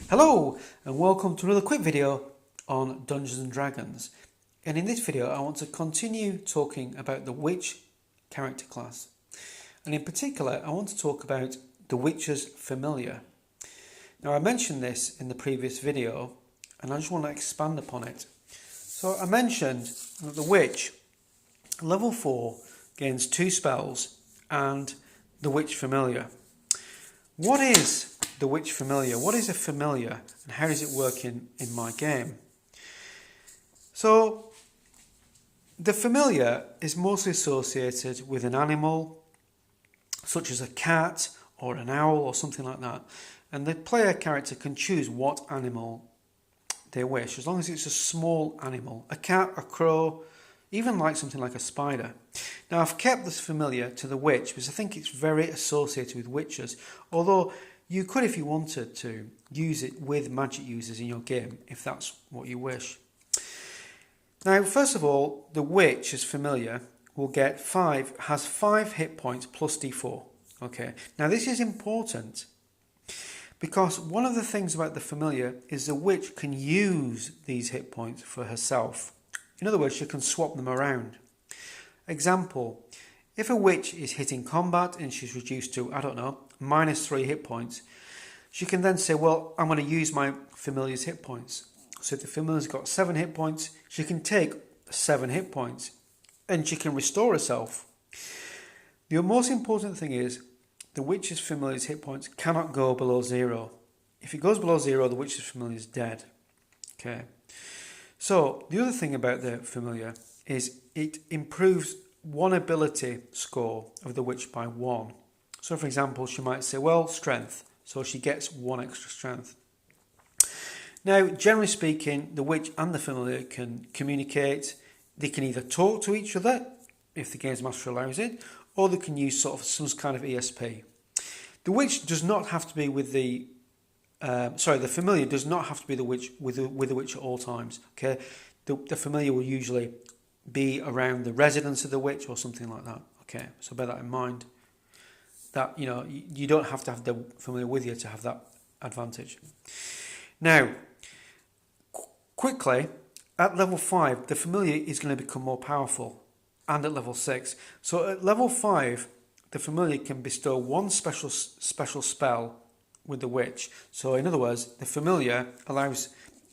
Hello and welcome to another quick video on Dungeons & Dragons, and in this video I want to continue talking about the Witch character class, and in particular I want to talk about the Witch's Familiar. Now I mentioned this in the previous video and I just want to expand upon it. So I mentioned that the Witch level 4 gains 2 spells and the Witch Familiar. What is the Witch Familiar? What is a familiar and how does it work in my game? So the familiar is mostly associated with an animal such as a cat or an owl or something like that, and the player character can choose what animal they wish, as long as it's a small animal, a cat, a crow, even like something like a spider. Now I've kept this familiar to the witch because I think it's very associated with witches, although you could, if you wanted to, use it with magic users in your game if that's what you wish. Now first of all, the witch is familiar will get has 5 hit points plus d4. Okay, now this is important because one of the things about the familiar is the witch can use these hit points for herself. In other words, she can swap them around. Example, if a witch is hitting combat and she's reduced to, I don't know, -3 hit points, she can then say, well, I'm going to use my familiar's hit points. So if the familiar's got 7 hit points, she can take 7 hit points and she can restore herself. The most important thing is the witch's familiar's hit points cannot go below 0. If it goes below 0, the witch's familiar is dead. Okay. So the other thing about the familiar is it improves one ability score of the witch by 1. So for example, she might say, well, strength, so she gets 1 extra strength. Now, generally speaking, the witch and the familiar can communicate. They can either talk to each other, if the game's master allows it, or they can use sort of some kind of ESP. The witch does not have to be with the the familiar does not have to be the witch with the witch at all times. Okay, the familiar will usually be around the residence of the witch or something like that. Okay, so bear that in mind. That you don't have to have the familiar with you to have that advantage. Now, quickly at level 5, the familiar is going to become more powerful, and at level 6. So at level 5, the familiar can bestow 1 special spell with the witch. So in other words, the familiar allows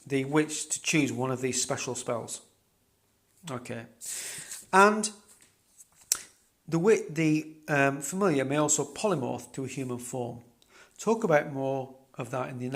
the witch to choose one of these special spells. Okay, and the familiar may also polymorph to a human form. Talk about more of that in the